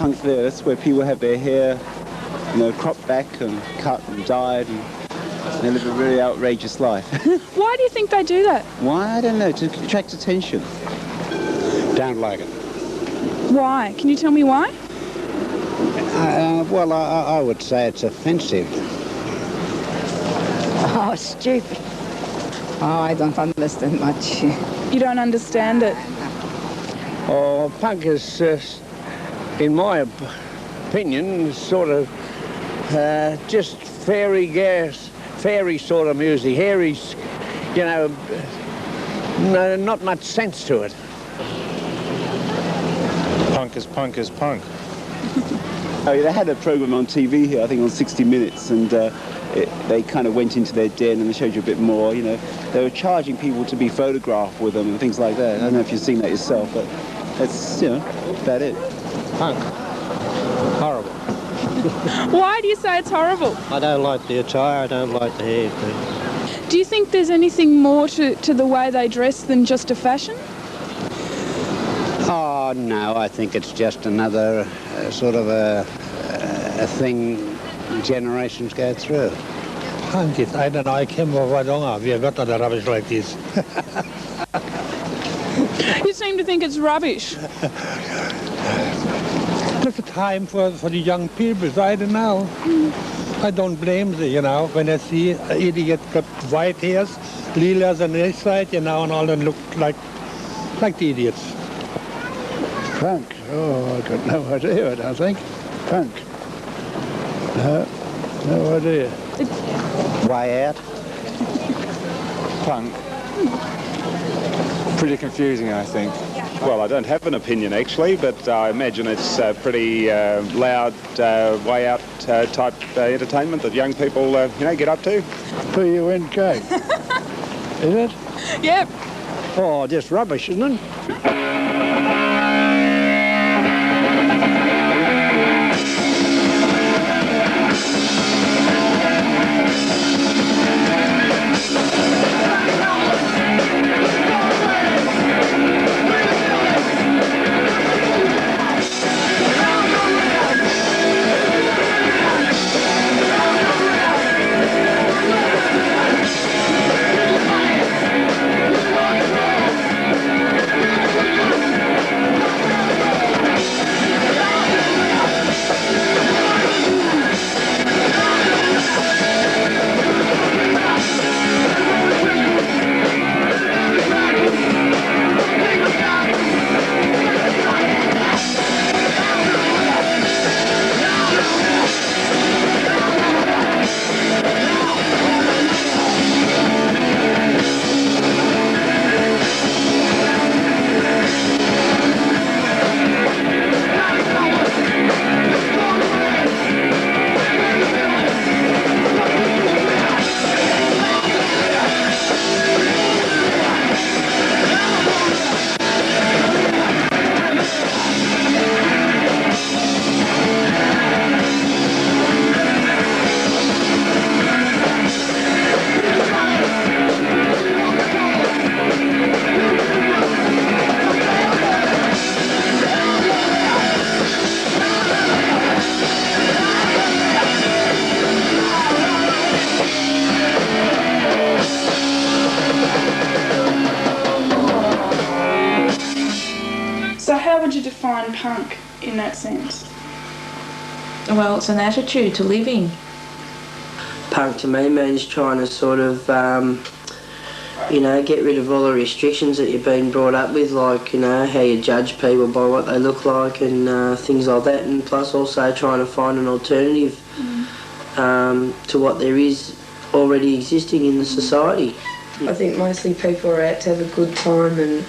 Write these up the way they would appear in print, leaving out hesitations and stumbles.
punk there. That's where people have their hair, you know, cropped back and cut and dyed, and they live a really outrageous life. Why do you think they do that? Why? I don't know. To attract attention. Don't like it. Why? Can you tell me why? Well, I would say it's offensive. Oh, stupid. Oh, I don't understand much. You don't understand it? Oh, punk is, in my opinion, sort of just fairy sort of music. Hairy's, you know, no, not much sense to it. Punk is punk is punk. Oh, yeah, they had a program on TV here, I think on 60 Minutes, and they kind of went into their den and they showed you a bit more, you know. They were charging people to be photographed with them and things like that. I don't know if you've seen that yourself, but that's, you know, about it. Punk. Horrible. Why do you say it's horrible? I don't like the attire, I don't like the hair. Do you think there's anything more to the way they dress than just a fashion? Oh, no, I think it's just another sort of a thing generations go through. Punk is, I don't know, I came over wrong. We have got other rubbish like this. You seem to think it's rubbish. It's a time for the young people, I don't know. I don't blame them, you know, when I see an idiot got white hairs, lilas on this side, you know, and all them look like the idiots. Punk? Oh, I've got no idea, I don't think. Punk? No idea. Way out. Punk. Pretty confusing, I think. Well, I don't have an opinion actually, but I imagine it's pretty loud, way out type entertainment that young people, you know, get up to. P-U-N-K. Is it? Yep. Oh, just rubbish, isn't it? define punk in that sense? Well, it's an attitude to living. Punk to me means trying to sort of, you know, get rid of all the restrictions that you've been brought up with, like, you know, how you judge people by what they look like and things like that, and plus also trying to find an alternative to what there is already existing in the society. I think mostly people are out to have a good time and,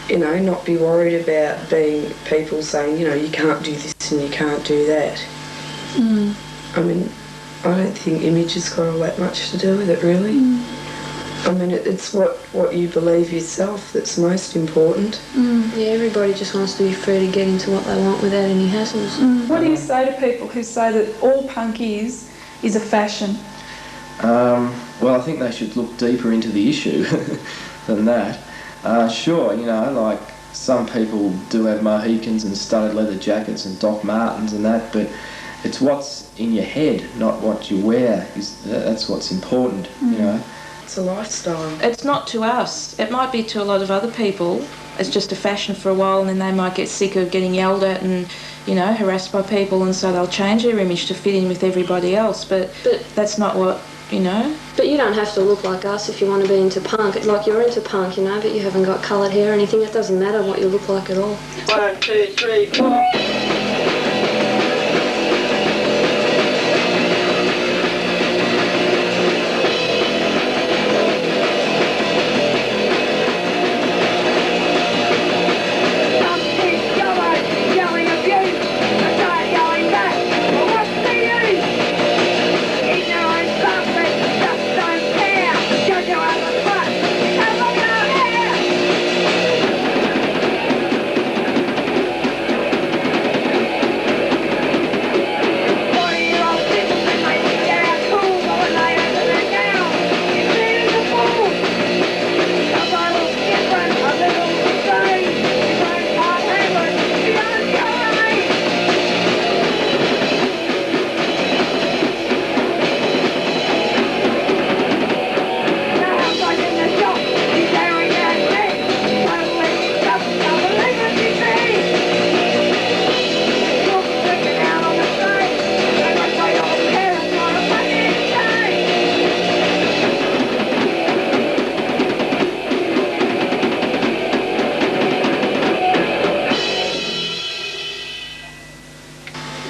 you know, not be worried about being people saying, you know, you can't do this and you can't do that. I mean, I don't think image has got all that much to do with it, really. I mean, it's what you believe yourself that's most important. Yeah, everybody just wants to be free to get into what they want without any hassles. What do you say to people who say that all punk is a fashion? Well, I think they should look deeper into the issue than that. Sure, you know, like some people do have Mohicans and studded leather jackets and Doc Martens and that, but it's what's in your head, not what you wear. That's what's important, you know. It's a lifestyle. It's not to us. It might be to a lot of other people. It's just a fashion for a while, and then they might get sick of getting yelled at and, you know, harassed by people, and so they'll change their image to fit in with everybody else. But that's not what, you know. But you don't have to look like us if you want to be into punk. Like, you're into punk, you know, but you haven't got coloured hair or anything. It doesn't matter what you look like at all. 1, 2, 3, 4.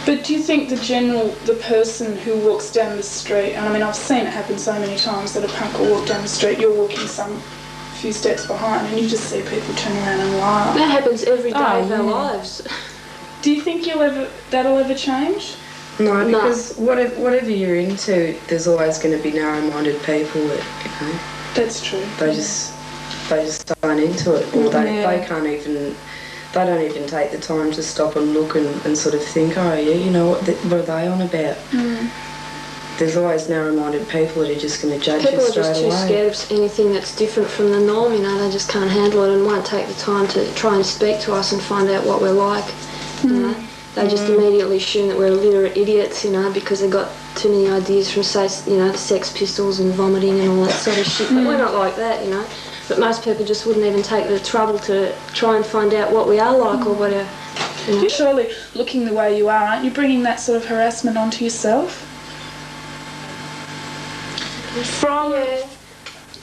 But do you think the person who walks down the street, and I mean I've seen it happen so many times that a punk will walk down the street, you're walking some few steps behind and you just see people turn around and laugh. That happens every day of our lives. Do you think that'll ever change? No, because whatever you're into, there's always going to be narrow-minded people that, you know. That's true. They just aren't into it, or they can't even. They don't even take the time to stop and look and sort of think, oh yeah, you know, what are they on about? There's always narrow-minded people that are just going to judge you straight away. People are just too scared of anything that's different from the norm, you know. They just can't handle it and won't take the time to try and speak to us and find out what we're like, you know. They just immediately assume that we're illiterate idiots, you know, because they got too many ideas from, say, you know, the Sex Pistols and vomiting and all that sort of shit. But we're not like that, you know. But most people just wouldn't even take the trouble to try and find out what we are like or whatever. You know? Surely, looking the way you are, aren't you bringing that sort of harassment onto yourself?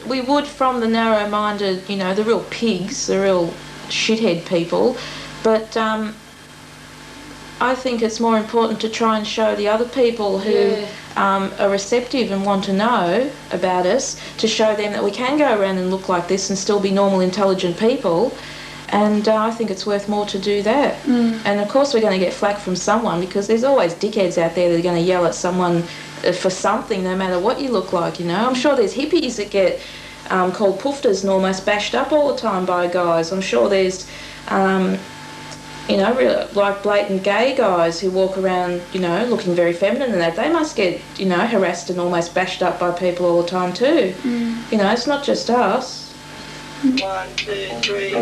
We would from the narrow-minded, you know, the real pigs, the real shithead people, but I think it's more important to try and show the other people who are receptive and want to know about us, to show them that we can go around and look like this and still be normal, intelligent people. And I think it's worth more to do that. And of course we're going to get flack from someone, because there's always dickheads out there that are going to yell at someone for something, no matter what you look like, you know. I'm sure there's hippies that get called poofters and almost bashed up all the time by guys. I'm sure there's you know, really, like blatant gay guys who walk around, you know, looking very feminine and that, they must get, you know, harassed and almost bashed up by people all the time too. You know, it's not just us. 1, 2, 3.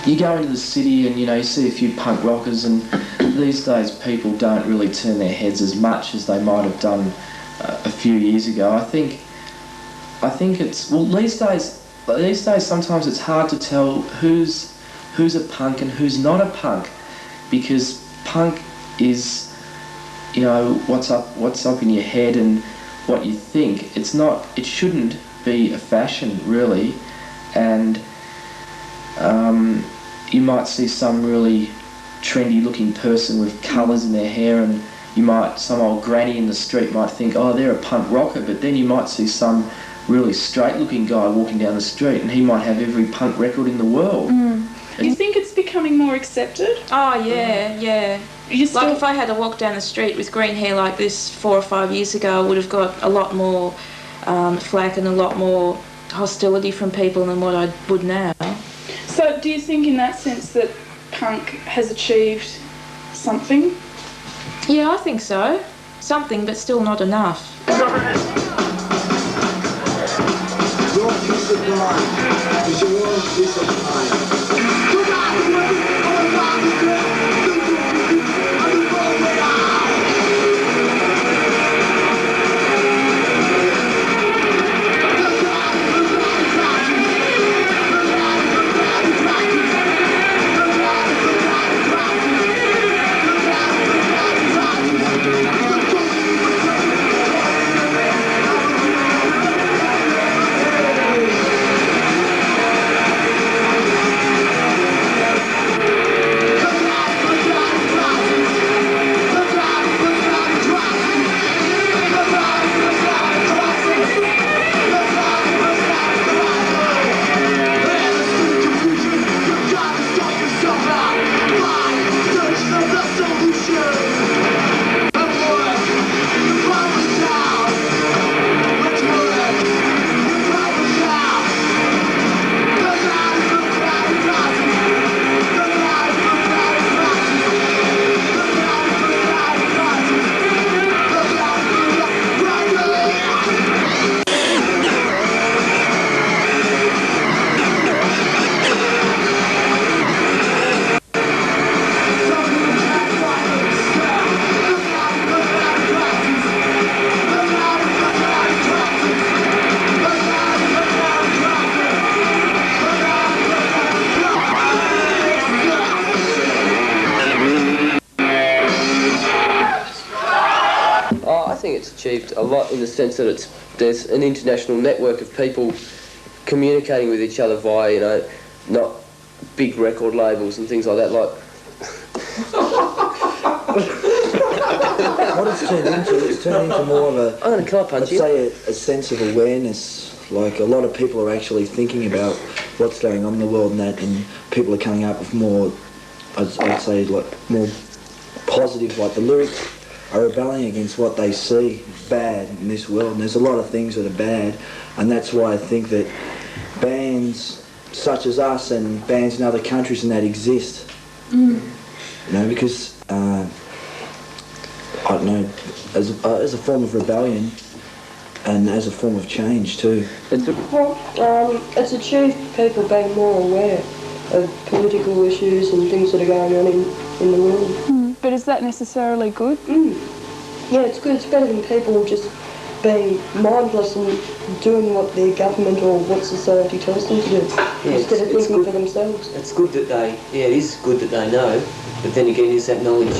you go into the city and, you know, you see a few punk rockers, and these days people don't really turn their heads as much as they might have done a few years ago. I think it's, well, these days sometimes it's hard to tell who's a punk and who's not a punk, because punk is, you know, what's up in your head and what you think. It shouldn't be a fashion, really. And you might see some really trendy looking person with colours in their hair, and some old granny in the street might think, oh, they're a punk rocker, but then you might see some really straight looking guy walking down the street and he might have every punk record in the world. Do you think it's becoming more accepted? Oh yeah. Like if I had to walk down the street with green hair like this 4 or 5 years ago, I would have got a lot more flack and a lot more hostility from people than what I would now. So do you think in that sense that punk has achieved something? Yeah, I think so. Something, but still not enough. Your peace of mind is your own peace of mind. Achieved a lot in the sense that there's an international network of people communicating with each other via, you know, not big record labels and things like that. Like what it's turned into more of a, I'm going to car punch you. Let's say a sense of awareness. Like a lot of people are actually thinking about what's going on in the world and that, and people are coming up with more, I'd say, like more positive, like the lyrics are rebelling against what they see bad in this world, and there's a lot of things that are bad, and that's why I think that bands such as us and bands in other countries and that exist. You know, because I don't know, as a form of rebellion and as a form of change too. It's achieved people being more aware of political issues and things that are going on in the world. But is that necessarily good? Yeah, it's good. It's better than people just being mindless and doing what their government or what society tells them to do, instead of thinking for themselves. It's good that it is good that they know, but then again, is that knowledge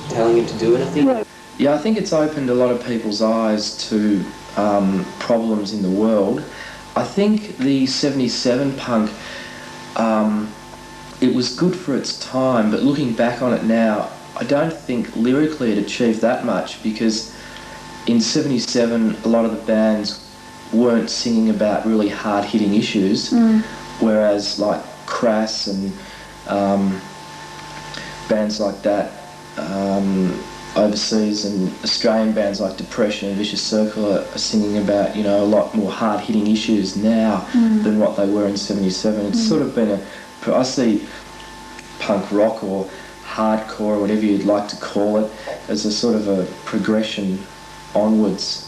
telling them to do anything? Yeah, I think it's opened a lot of people's eyes to problems in the world. I think the 77 punk, it was good for its time, but looking back on it now, I don't think lyrically it achieved that much, because in 77 a lot of the bands weren't singing about really hard-hitting issues, whereas like Crass and bands like that overseas, and Australian bands like Depression and Vicious Circle are singing about, you know, a lot more hard-hitting issues now than what they were in 77. It's sort of been I see punk rock or hardcore or whatever you'd like to call it as a sort of a progression onwards.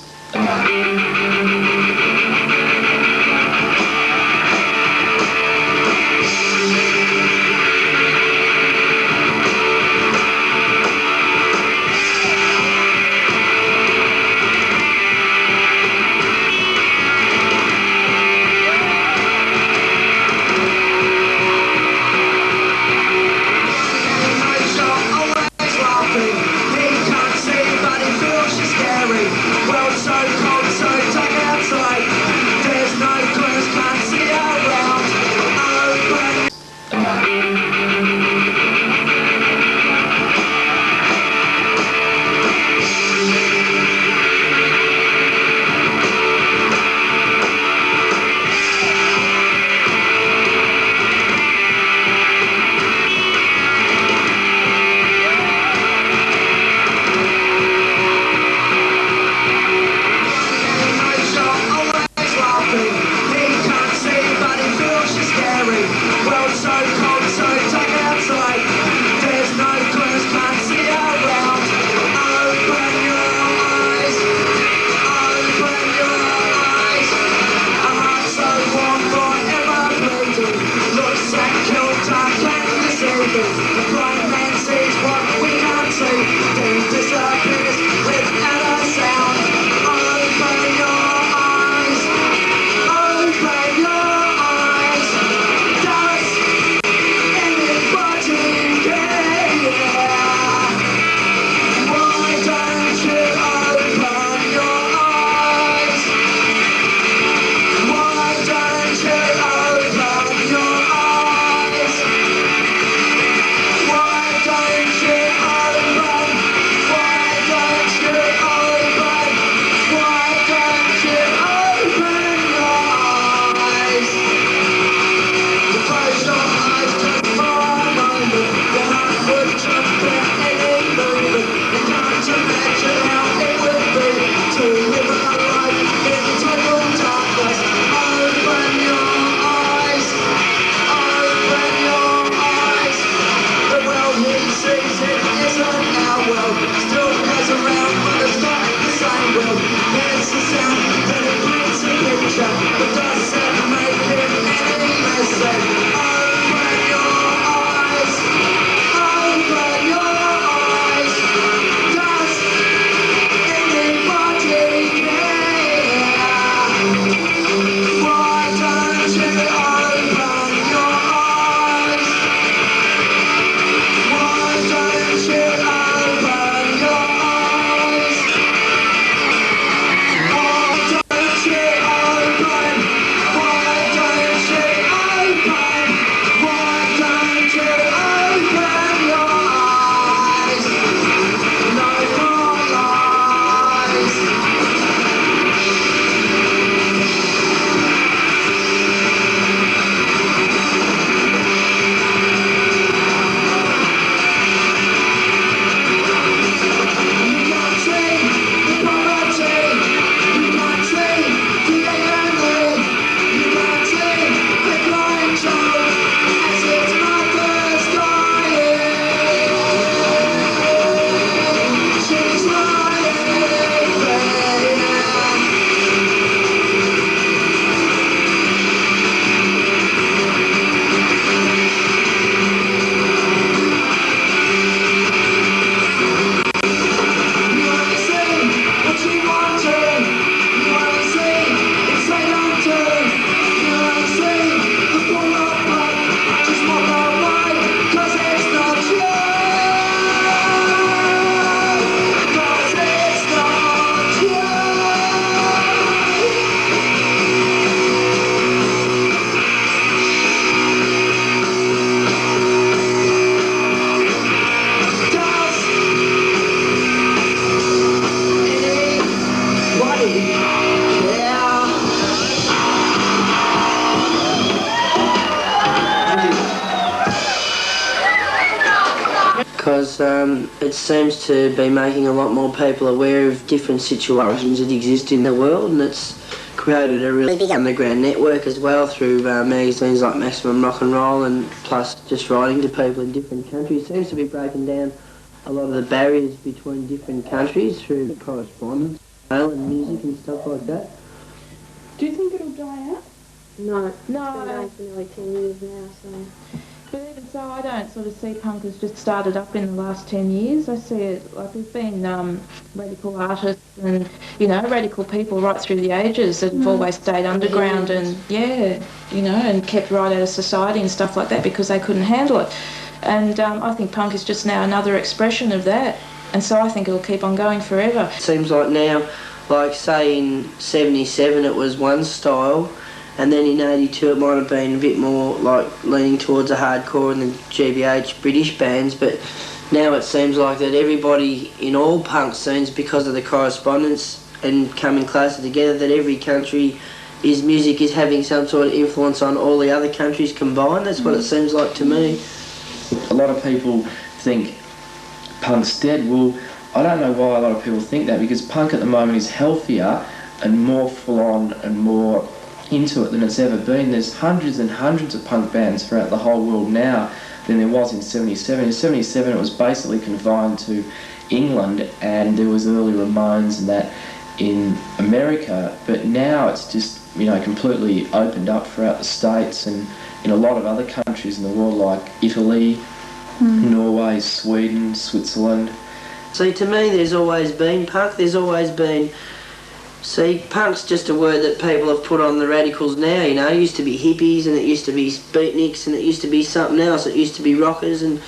because it seems to be making a lot more people aware of different situations that exist in the world, and it's created a really big underground network as well through magazines like Maximum Rock and Roll, and plus just writing to people in different countries. It seems to be breaking down a lot of the barriers between different countries through correspondence, mail and music and stuff like that. Do you think it'll die out? No. No, It's been going for nearly 10 years now, so... But even so, I don't sort of see punk as just started up in the last 10 years. I see it like there's been radical artists and, you know, radical people right through the ages that have always stayed underground and, yeah, you know, and kept right out of society and stuff like that because they couldn't handle it. And I think punk is just now another expression of that. And so I think it'll keep on going forever. It seems like now, like say in 77 it was one style, and then in 82 it might have been a bit more like leaning towards the hardcore and the GBH British bands, but now it seems like that everybody in all punk scenes, because of the correspondence and coming closer together, that every country music is having some sort of influence on all the other countries combined. That's what it seems like to me. A lot of people think punk's dead. Well, I don't know why a lot of people think that, because punk at the moment is healthier and more full-on and more into it than it's ever been. There's hundreds and hundreds of punk bands throughout the whole world now than there was in 77. In 77 it was basically confined to England, and there was early Ramones and that in America, but now it's just, you know, completely opened up throughout the States and in a lot of other countries in the world like Italy, Norway, Sweden, Switzerland. See, to me there's always been punk, there's always been... See, punk's just a word that people have put on the radicals now, you know. It used to be hippies and it used to be beatniks and it used to be something else. It used to be rockers, and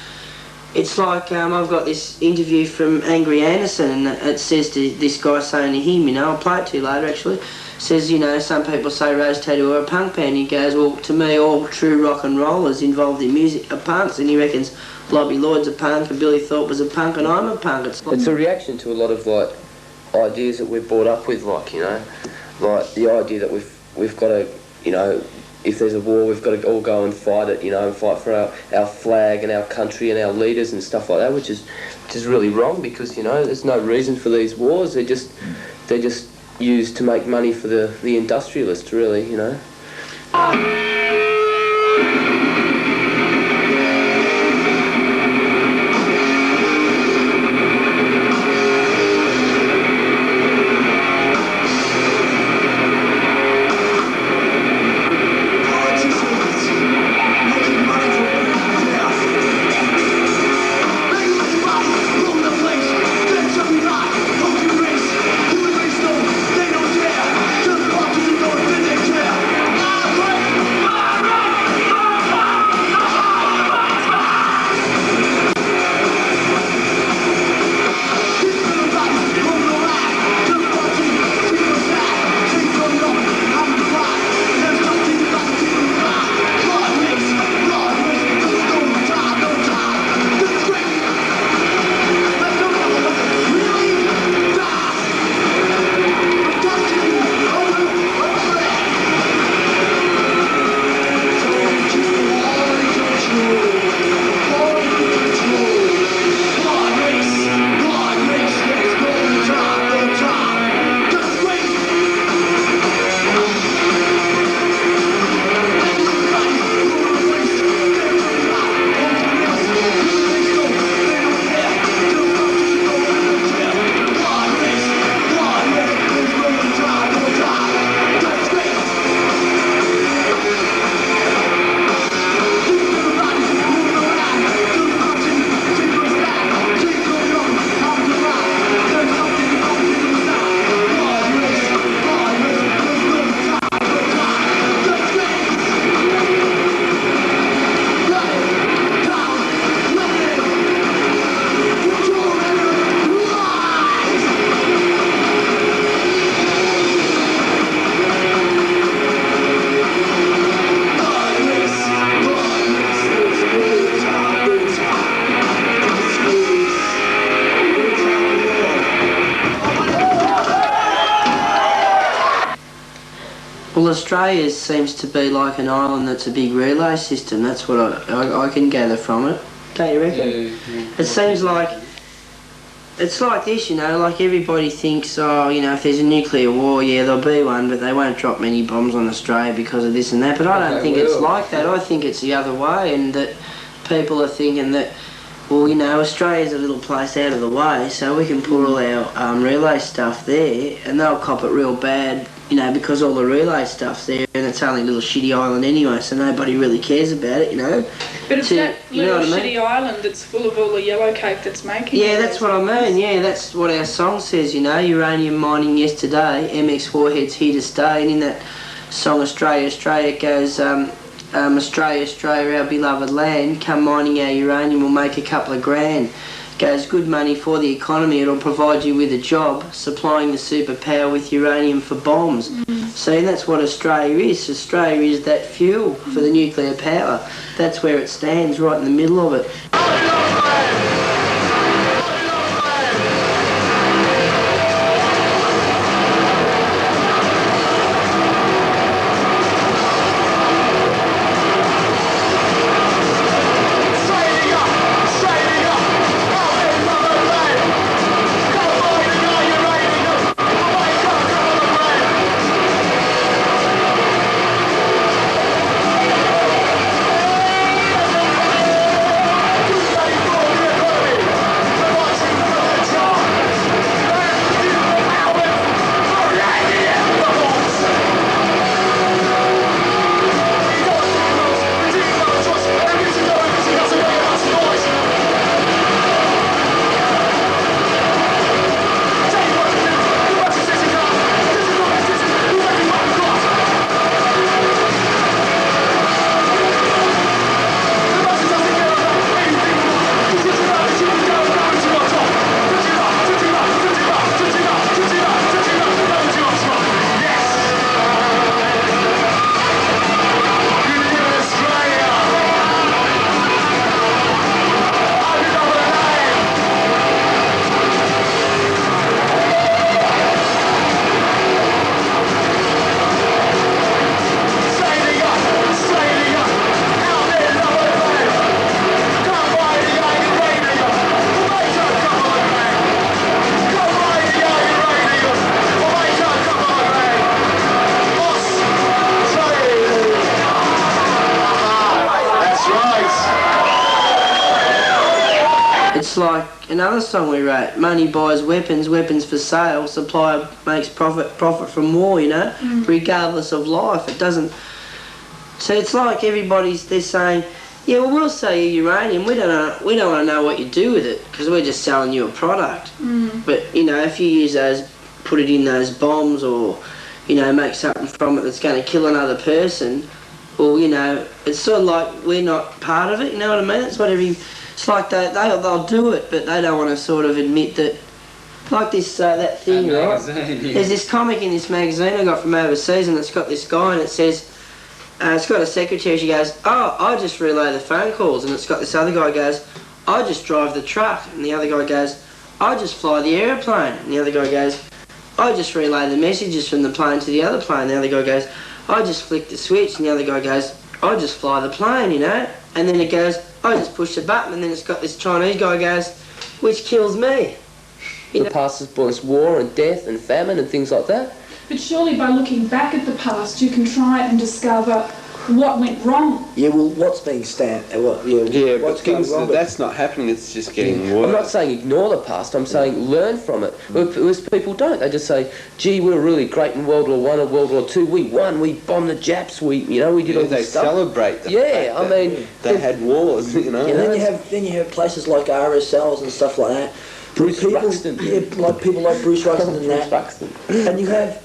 it's like I've got this interview from Angry Anderson, and it says to this guy saying to him, you know, I'll play it to you later actually, says, you know, some people say Rose Tattoo are a punk band. He goes, well, to me all true rock and rollers involved in music are punks, and he reckons Lobby Lloyd's a punk and Billy Thorpe was a punk and I'm a punk. It's a reaction to a lot of like ideas that we're brought up with, like, you know, like the idea that we've got to, you know, if there's a war we've got to all go and fight it, you know, and fight for our flag and our country and our leaders and stuff like that, which is really wrong, because, you know, there's no reason for these wars. They're just used to make money for the industrialists, really, you know. Well, Australia seems to be like an island that's a big relay system. That's what I can gather from it. Don't you reckon? It seems like it's like this, you know, like everybody thinks, oh, you know, if there's a nuclear war, yeah, there'll be one, but they won't drop many bombs on Australia because of this and that. But I don't think it's like that. I think it's the other way, and that people are thinking that, well, you know, Australia's a little place out of the way, so we can put all our relay stuff there, and they'll cop it real bad, you know, because all the relay stuff's there, and it's only a little shitty island anyway, so nobody really cares about it, you know. But it's that little what I mean? shitty island that's full of all the yellow cake that's making. Yeah, that's what I mean. Yeah, that's what our song says, you know. Uranium mining yesterday, MX Warhead's here to stay. And in that song, Australia, Australia, it goes, Australia, Australia, our beloved land, come mining our uranium, we'll make a couple of grand. It goes, good money for the economy, it'll provide you with a job, supplying the superpower with uranium for bombs. See, that's what Australia is. Australia is that fuel for the nuclear power. That's where it stands, right in the middle of it. It's like another song we wrote, money buys weapons, weapons for sale, supplier makes profit from war, you know, regardless of life. It doesn't... So it's like they're saying, yeah, well, we'll sell you uranium, we don't want to know what you do with it, because we're just selling you a product. But, you know, if you use those, put it in those bombs, or, you know, make something from it that's going to kill another person, well, you know, it's sort of like we're not part of it, you know what I mean? It's what it's like they'll do it, but they don't want to sort of admit that, like this, that thing, right? There's this comic in this magazine I got from overseas, and it's got this guy, and it says, it's got a secretary, she goes, oh, I just relay the phone calls, and it's got this other guy goes, I just drive the truck, and the other guy goes, I just fly the aeroplane, and the other guy goes, I just relay the messages from the plane to the other plane, the other guy goes, I just flick the switch, and the other guy goes, I just fly the plane, you know? And then it goes, I just push the button, and then it's got this Chinese guy goes, which kills me. The past has brought us war and death and famine and things like that. But surely by looking back at the past, you can try and discover what went wrong. Yeah, well, what's being stand? But that's not happening. It's just getting worse. I'm not saying ignore the past. I'm saying learn from it. Most people don't. They just say, "Gee, we were really great in World War One and World War Two. We won. We bombed the Japs. We did all this stuff." They celebrate. They had wars. You know. And then you have places like RSLs and stuff like that. Ruxton. Yeah, like people like Bruce Ruxton and that. And you have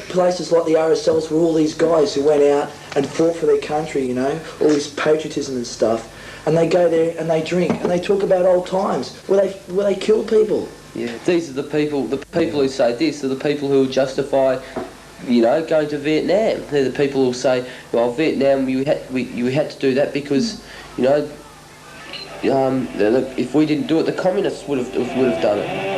places like the RSLs where all these guys who went out and fought for their country, you know, all this patriotism and stuff. And they go there and they drink and they talk about old times where they killed people. Yeah, these are the people who say this are the people who justify, you know, going to Vietnam. They're the people who say, well, Vietnam, you had to do that because, you know, if we didn't do it, the communists would have done it.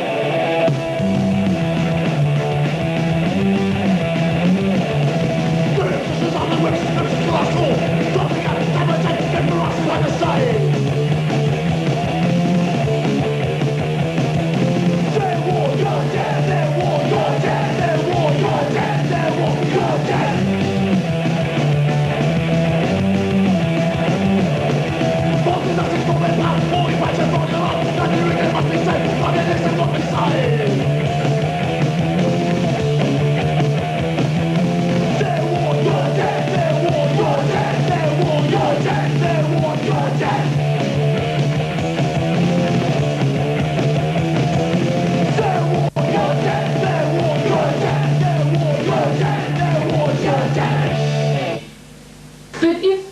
But if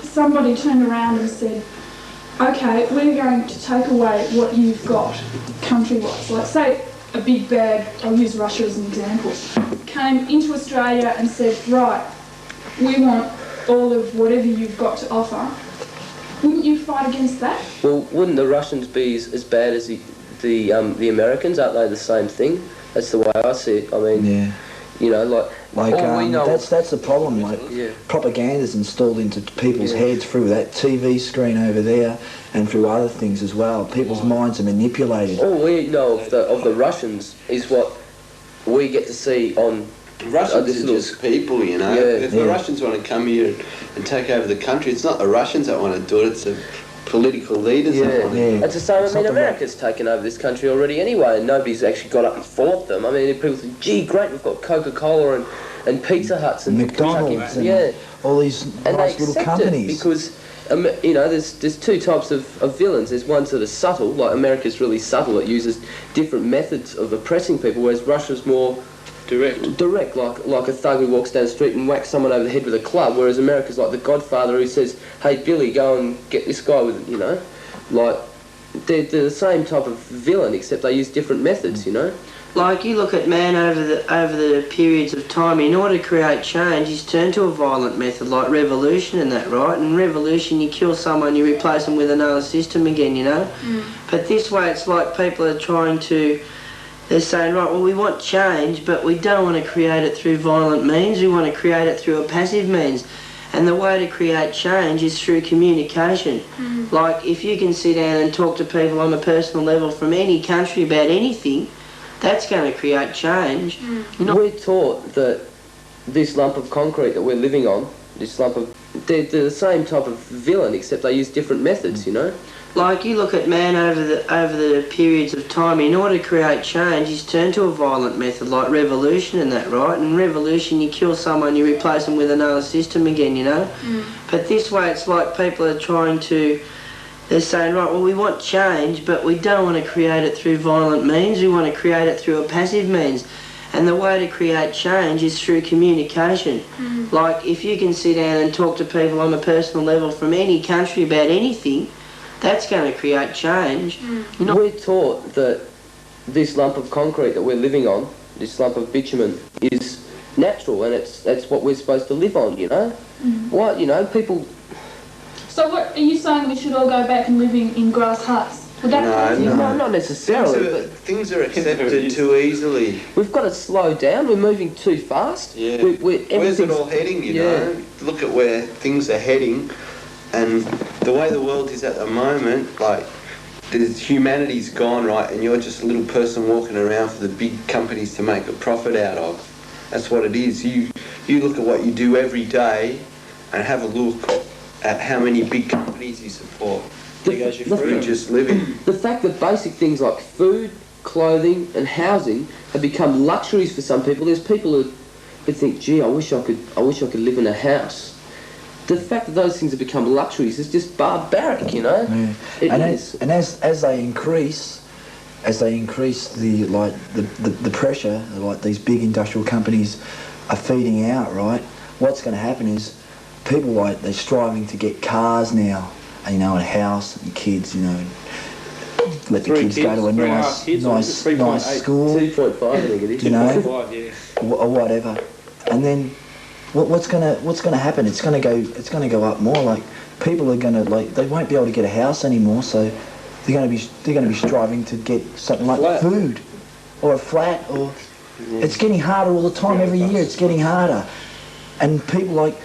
somebody turned around and said, okay, we're going to take away what you've got country-wise, like say a big bad, I'll use Russia as an example, came into Australia and said, right, we want all of whatever you've got to offer, wouldn't you fight against that? Well, wouldn't the Russians be as bad as the Americans? Aren't they the same thing? That's the way I see it. I mean, yeah. You know, like all we know. That's the problem. Like propaganda's installed into people's heads through that TV screen over there, and through other things as well. People's minds are manipulated. All we know of the Russians is what we get to see on. Russians are just people, you know. If the Russians want to come here and take over the country, it's not the Russians that want to do it, it's the political leaders that want to do it. It's the same. I mean, America's taken over this country already anyway, and nobody's actually got up and fought them. I mean, people think, gee, great, we've got Coca-Cola and Pizza Huts and McDonald's and all these nice little companies. Because you know, there's two types of villains. There's ones that are subtle, like America's really subtle. It uses different methods of oppressing people, whereas Russia's more direct, like a thug who walks down the street and whacks someone over the head with a club, whereas America's like the Godfather who says, hey Billy, go and get this guy with, you know, like they're the same type of villain, except they use different methods, you know. Like you look at man over the periods of time, in order to create change, he's turned to a violent method like revolution and that, right? And revolution, you kill someone, you replace them with another system again, you know. But this way, it's like people are trying to. They're saying, right, well, we want change, but we don't want to create it through violent means. We want to create it through a passive means. And the way to create change is through communication. Like, if you can sit down and talk to people on a personal level from any country about anything, that's going to create change. You know, we're taught that this lump of concrete that we're living on, this lump of... They're the same type of villain, except they use different methods, you know? Like you look at man over the periods of time, in order to create change, he's turned to a violent method like revolution and that, right? And revolution, you kill someone, you replace them with another system again, you know. But this way, it's like people are trying to. They're saying, right, well, we want change, but we don't want to create it through violent means. We want to create it through a passive means. And the way to create change is through communication. Like, if you can sit down and talk to people on a personal level from any country about anything, that's going to create change. You know, we're taught that this lump of concrete that we're living on, this lump of bitumen, is natural, and that's what we're supposed to live on, you know? What, you know, people... So what, are you saying we should all go back and live in grass huts? Would that No, not necessarily. Things are accepted too easily. We've got to slow down, we're moving too fast. Yeah. Where's it all heading, you know? Look at where things are heading. And the way the world is at the moment, like, humanity's gone, right, and you're just a little person walking around for the big companies to make a profit out of. That's what it is. You look at what you do every day and have a look at how many big companies you support. There goes your freedom. Just living. The fact that basic things like food, clothing and housing have become luxuries for some people. There's people who think, gee, I wish I could live in a house. The fact that those things have become luxuries is just barbaric, you know. As they increase the pressure, like these big industrial companies are feeding out, right? What's going to happen is people, like, they're striving to get cars now, and, you know, a house and kids, you know, and let the kids go to a nice school, 2.5, I think it is. you know, or whatever, and then. What's gonna happen? It's gonna go up more. Like, people are gonna, like, they won't be able to get a house anymore, so they're gonna be striving to get something like food or a flat, or it's getting harder all the time. Every year it's getting harder, and people like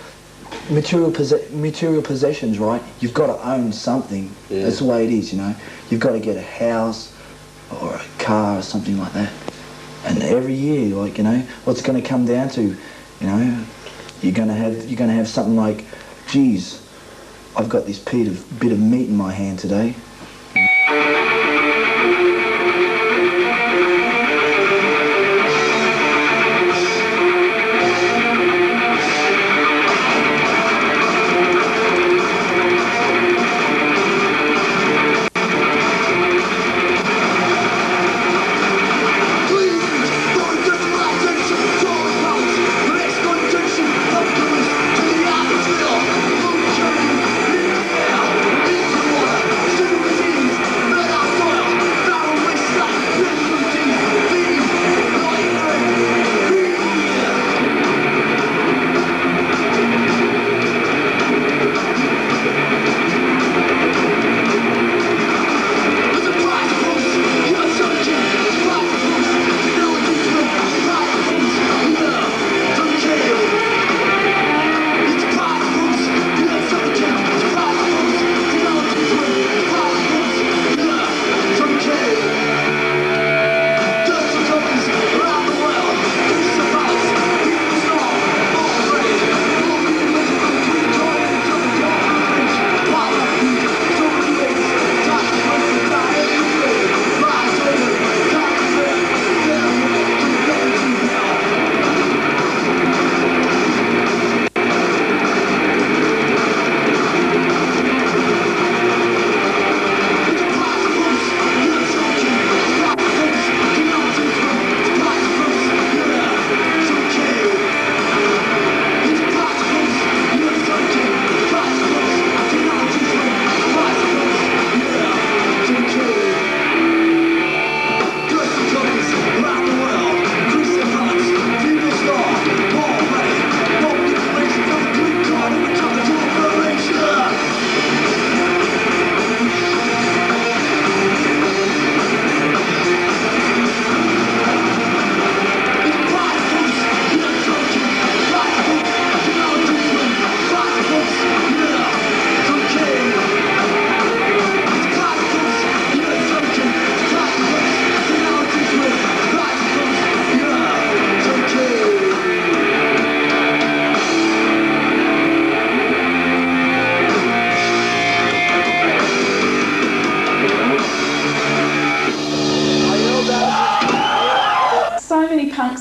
material possessions, right? You've got to own something. That's the way it is, you know. You've got to get a house or a car or something like that, and every year, like, you know, what's going to come down to, you know. You're gonna have something like, geez, I've got this bit of meat in my hand today.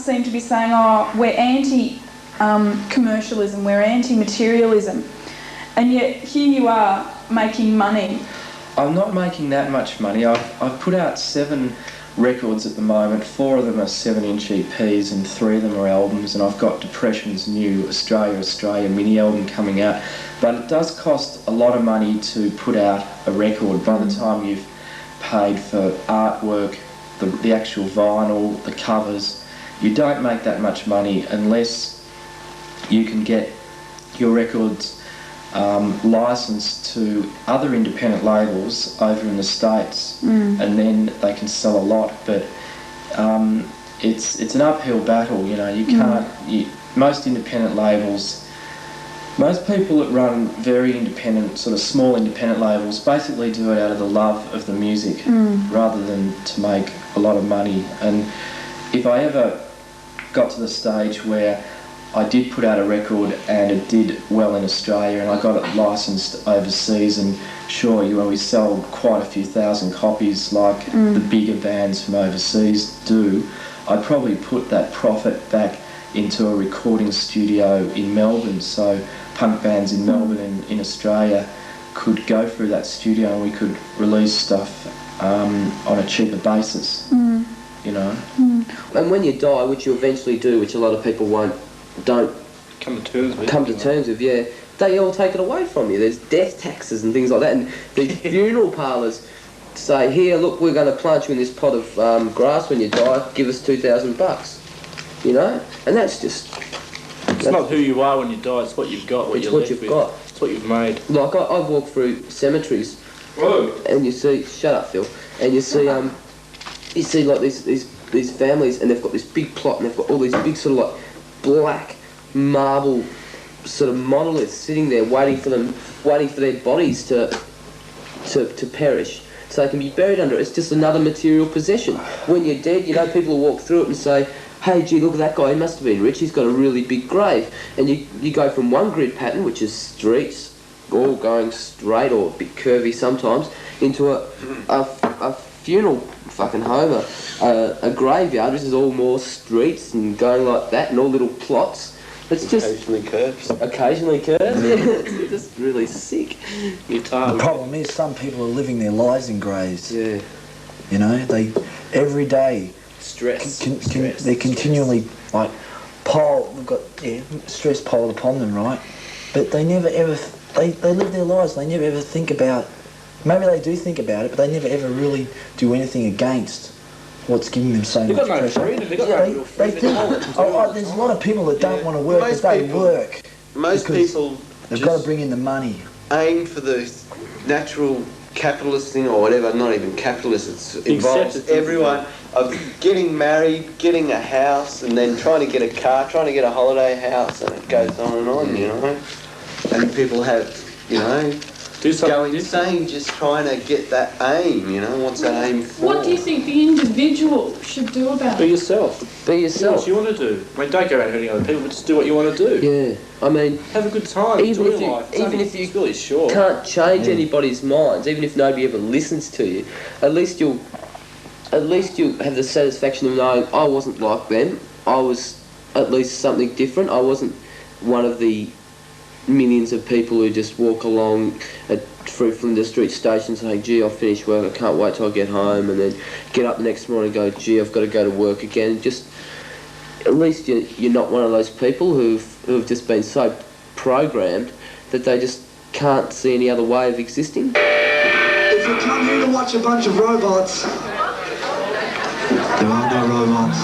seem to be saying, oh, we're anti-commercialism, we're anti-materialism, and yet here you are making money. I'm not making that much money. I've put out 7 records at the moment. 4 of them are 7-inch EPs and 3 of them are albums, and I've got Depression's new Australia mini album coming out. But it does cost a lot of money to put out a record. By the time you've paid for artwork, the actual vinyl, the covers, you don't make that much money unless you can get your records licensed to other independent labels over in the States, and then they can sell a lot. But it's an uphill battle, you know. You can't. Most independent labels, most people that run very independent, sort of small independent labels, basically do it out of the love of the music rather than to make a lot of money. And if I ever got to the stage where I did put out a record and it did well in Australia and I got it licensed overseas, and sure, you know, we sell quite a few thousand copies like the bigger bands from overseas do, I'd probably put that profit back into a recording studio in Melbourne, so punk bands in Melbourne and in Australia could go through that studio and we could release stuff on a cheaper basis, you know. And when you die, which you eventually do, which a lot of people don't come to terms with, yeah, they all take it away from you. There's death taxes and things like that, and the funeral parlours say, here, look, we're going to plant you in this pot of grass when you die, give us $2,000, you know. And that's just, it's not who you are when you die, it's what you've got, it's what you've got, it's what you've made. like I've walked through cemeteries. Whoa. And you see, shut up, Phil, and you see like these families, and they've got this big plot, and they've got all these big sort of like black marble sort of monoliths sitting there waiting for their bodies to perish so they can be buried under it. It's just another material possession. When you're dead, you know, people will walk through it and say, hey, gee, look at that guy, he must have been rich, he's got a really big grave. And you go from one grid pattern, which is streets, all going straight or a bit curvy sometimes, into a funeral fucking home, a graveyard, which is all more streets and going like that, and all little plots. It's just occasionally curves. Yeah, it's just really sick. The problem is some people are living their lives in graves. Yeah. You know, they every day they're continually like they've got stress piled upon them, right? But they never ever they live their lives. They never ever think about. Maybe they do think about it, but they never ever really do anything against what's giving them so much pressure. They've got no real freedom. There's a lot of people that don't want to work, but they work. Most people they've got to bring in the money. Aim for the natural capitalist thing, or whatever. Not even capitalist. It involves everyone of getting married, getting a house, and then trying to get a car, trying to get a holiday house, and it goes on and on. You know, and people have, you know, go insane just trying to get that aim, you know. What's that aim for? What do you think the individual should do about it? Be yourself. Be yourself. Do what you want to do. I mean, don't go around hurting other people, but just do what you want to do. Yeah, I mean, have a good time. Even if you really short. Can't change anybody's minds, even if nobody ever listens to you, at least you'll have the satisfaction of knowing I wasn't like them. I was at least something different. I wasn't one of the millions of people who just walk along through from the street station saying, gee, I've finished work, I can't wait till I get home, and then get up the next morning and go, gee, I've got to go to work again. Just, at least you're not one of those people who've just been so programmed that they just can't see any other way of existing. If you come here to watch a bunch of robots, there are no robots.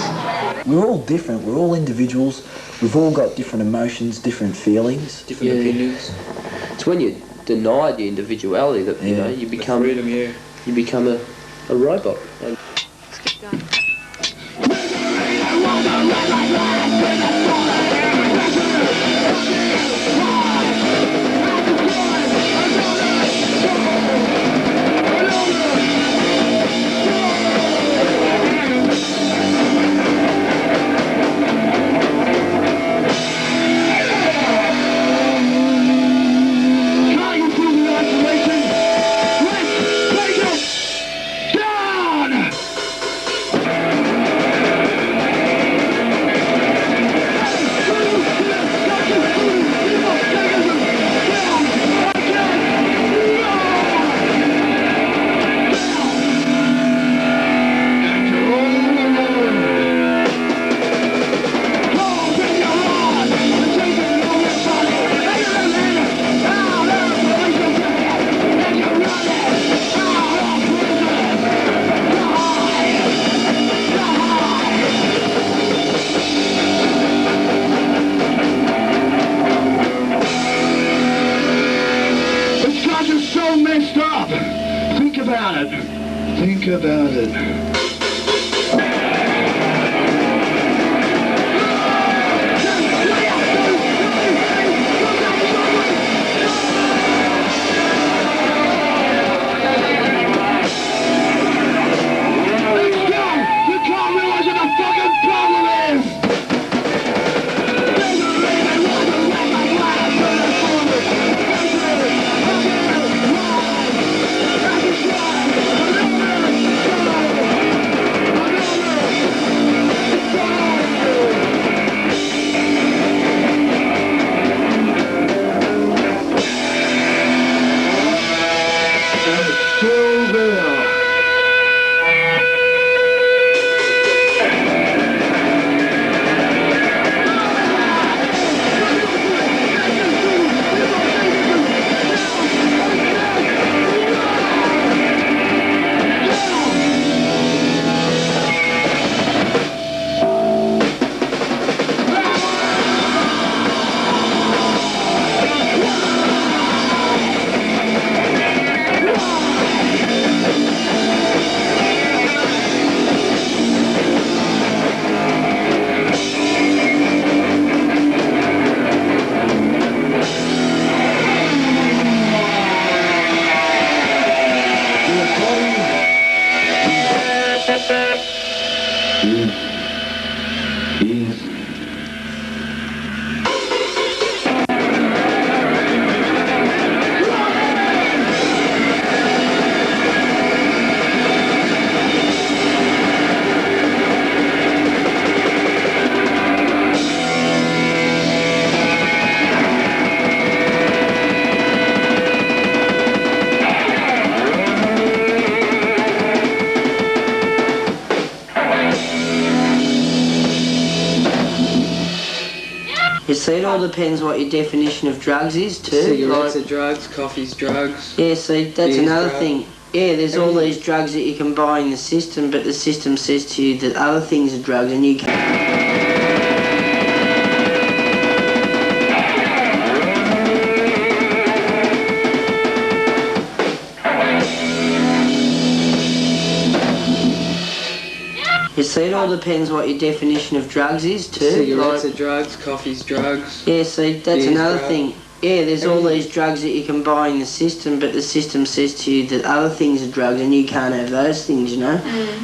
We're all different, we're all individuals, we've all got different emotions, different feelings. Different opinions. It's when you deny the individuality that, you know, you become freedom, you become a robot. And let's keep going. Everybody stop. Think about it. Think about it. You see, it all depends what your definition of drugs is too. Cigarettes are drugs, coffee's drugs. Yeah, see, that's beer's another drug. thing. Yeah, there's all these drugs that you can buy in the system, but the system says to you that other things are drugs and you can't. You see, it all depends what your definition of drugs is too. Cigarettes are drugs, coffee's drugs. Yeah, see, that's beer's another drug. thing. Yeah, there's all these drugs that you can buy in the system, but the system says to you that other things are drugs and you can't have those things, you know?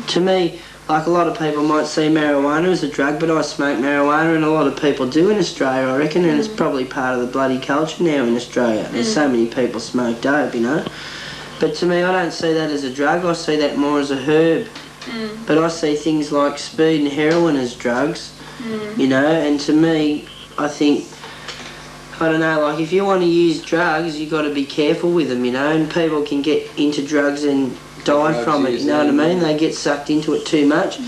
To me, like a lot of people might see marijuana as a drug, but I smoke marijuana and a lot of people do in Australia, I reckon, and it's probably part of the bloody culture now in Australia. There's so many people smoke dope, you know? But to me, I don't see that as a drug, I see that more as a herb. But I see things like speed and heroin as drugs, you know, and to me, I think, I don't know, like if you want to use drugs, you've got to be careful with them, you know, and people can get into drugs and die from it, you know what I mean? They get sucked into it too much.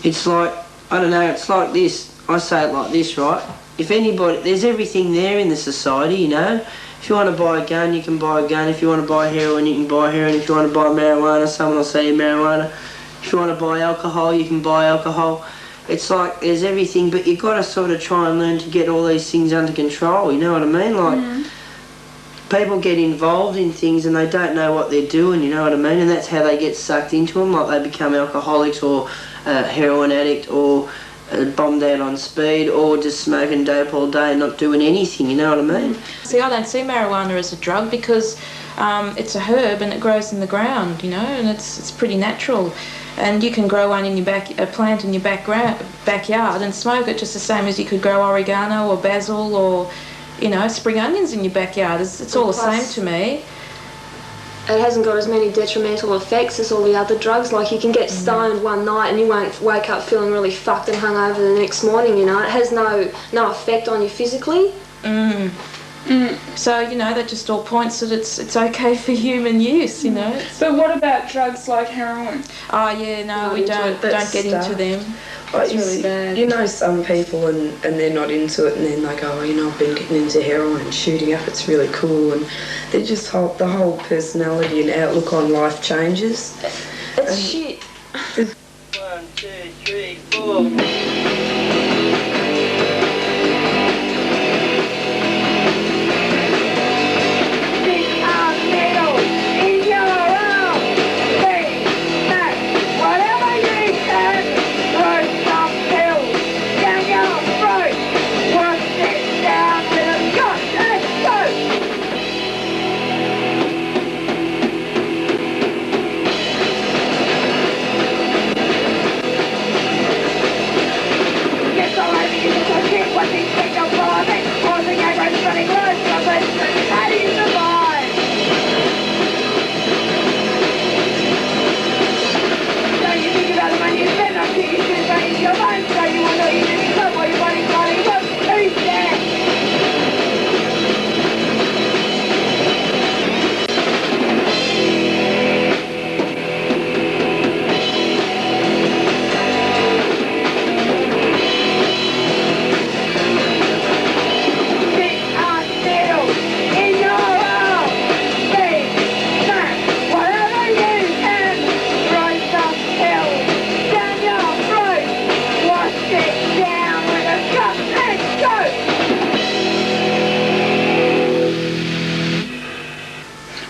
It's like, I don't know, it's like this, I say it like this, right? If anybody, there's everything there in the society, you know? If you want to buy a gun, you can buy a gun. If you want to buy heroin, you can buy heroin. If you want to buy marijuana, someone will sell you marijuana. If you want to buy alcohol, you can buy alcohol. It's like there's everything, but you've got to sort of try and learn to get all these things under control, you know what I mean? Like, people get involved in things and they don't know what they're doing, you know what I mean? And that's how they get sucked into them, like they become alcoholics or heroin addict or bombed out on speed or just smoking dope all day and not doing anything, you know what I mean? See, I don't see marijuana as a drug because it's a herb and it grows in the ground, you know, and it's pretty natural. And you can grow one in your a plant in your backyard and smoke it just the same as you could grow oregano or basil or, you know, spring onions in your backyard. It's all the same to me. It hasn't got as many detrimental effects as all the other drugs. Like you can get stoned one night and you won't wake up feeling really fucked and hungover the next morning, you know. It has no effect on you physically. So, you know, that just all points that it's okay for human use, you know. But what about drugs like heroin? Oh yeah, no, we don't get into them. Like, It's really bad. You know, some people and they're not into it, and then they go, oh, you know, I've been getting into heroin and shooting up. It's really cool, and they just the whole personality and outlook on life changes. It's shit. 1, 2, 3, 4.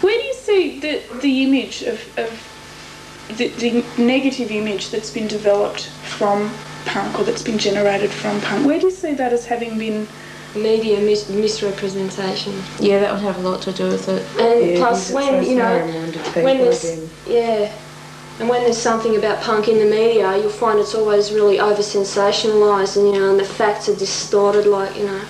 Where do you see the image of the negative image that's been developed from punk, or that's been generated from punk? Where do you see that as having been? Media misrepresentation. Yeah, that would have a lot to do with it. And plus, when you know, when there's and when there's something about punk in the media, you'll find it's always really over sensationalised, and you know, and the facts are distorted, like you know,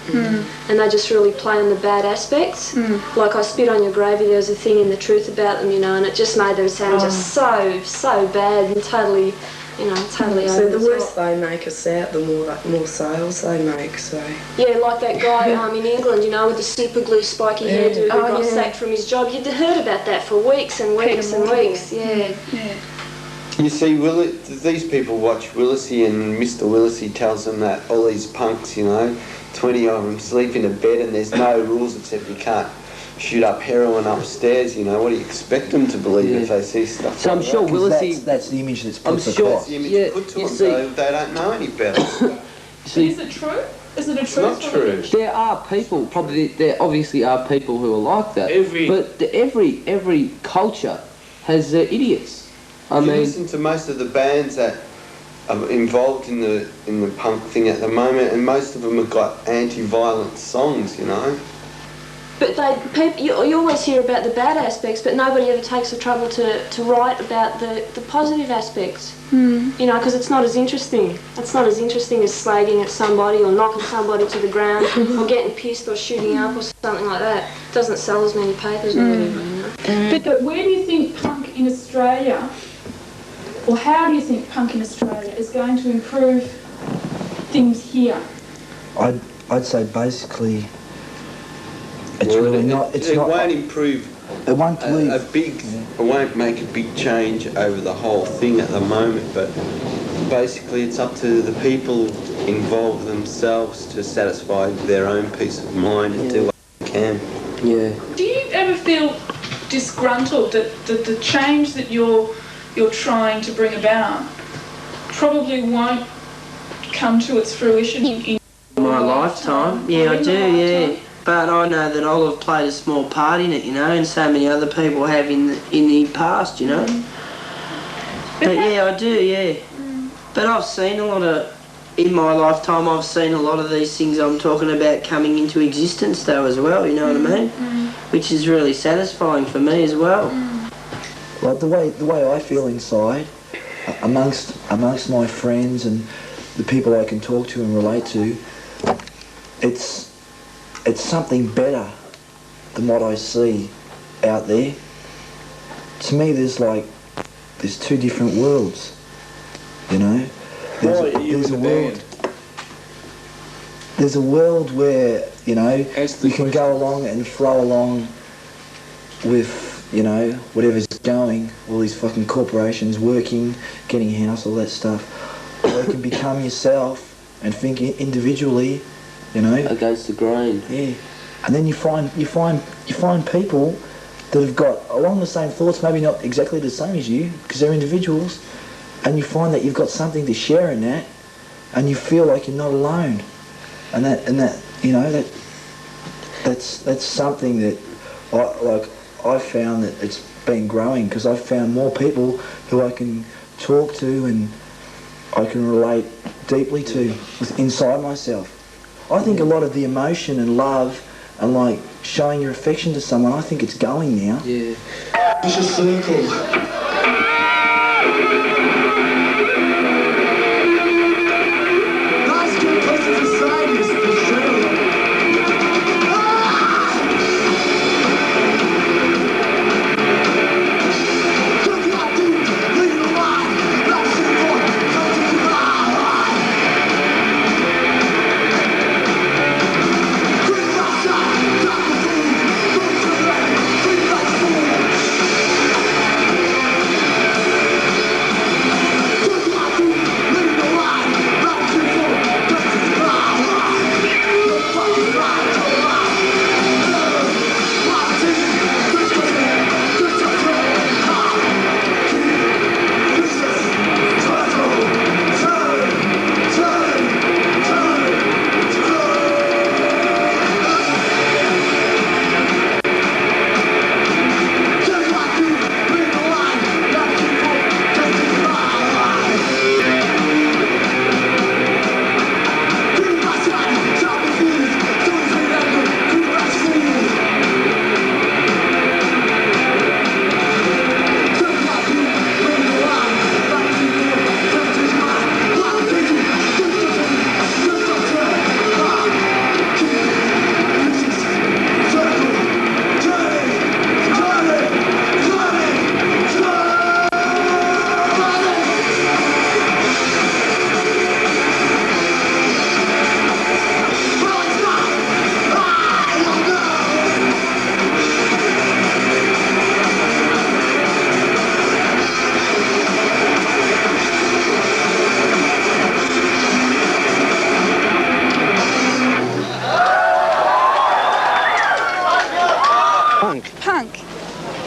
and they just really play on the bad aspects. Like I Spit on Your Gravy, there was a thing in The Truth about them, you know, and it just made them sound just so bad and totally. You know, totally So over the the worse top. they make us out, the more sales they make. So Yeah, like that guy in England, you know, with the super glue spiky hairdo who got yeah. sacked from his job. You'd heard about that for weeks and weeks and weeks. Yeah. You see, these people watch Willisy, and Mr. Willisy tells them that all these punks, you know, 20 of them sleep in a bed and there's no rules except you can't shoot up heroin upstairs, you know. What do you expect them to believe if they see stuff So like I'm sure that? Willisy... That's the image that's put across. That's the image put to them, so they don't know any better. Is it true? Is it a truth? Not true. There are people, there obviously are people who are like that. But every culture has their idiots. I mean, listen to most of the bands that are involved in the punk thing at the moment, and most of them have got anti-violent songs, you know. But you always hear about the bad aspects, but nobody ever takes the trouble to write about the positive aspects. You know, because it's not as interesting. It's not as interesting as slagging at somebody or knocking somebody to the ground or getting pissed or shooting up or something like that. It doesn't sell as many papers or whatever, you know. But where do you think punk in Australia, or how do you think punk in Australia is going to improve things here? I'd say basically it's really not. It won't improve. It won't It won't make a big change over the whole thing at the moment. But basically, it's up to the people involved themselves to satisfy their own peace of mind and do what they can. Yeah. Do you ever feel disgruntled that the change that you're trying to bring about probably won't come to its fruition in my lifetime? Yeah, I do, yeah. But I know that I'll have played a small part in it, you know, and so many other people have in the past, you know. But yeah, I do, yeah. But I've seen a lot of, in my lifetime, I've seen a lot of these things I'm talking about coming into existence though as well, you know what I mean? Which is really satisfying for me as well. Like the way I feel inside, amongst my friends and the people I can talk to and relate to, it's something better than what I see out there. To me, there's two different worlds, you know. There's a world where, you know, you can go along and throw along with, you know, whatever's going, all these fucking corporations working, getting a house, all that stuff. Or you can become yourself and think individually, you know. Against the grain. Yeah. And then you find people that have got along the same thoughts, maybe not exactly the same as you, because they're individuals, and you find that you've got something to share in that, and you feel like you're not alone. And that you know, that's something that I found that it's been growing, because I've found more people who I can talk to and I can relate deeply to inside myself. I think a lot of the emotion and love and like showing your affection to someone, I think it's going now. Yeah. It's a circle.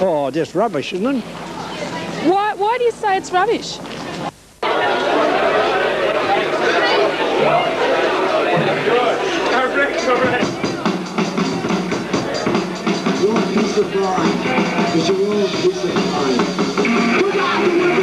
Oh, just rubbish, isn't it? Why do you say it's rubbish? You're peace of mind, because you're all peace of mind.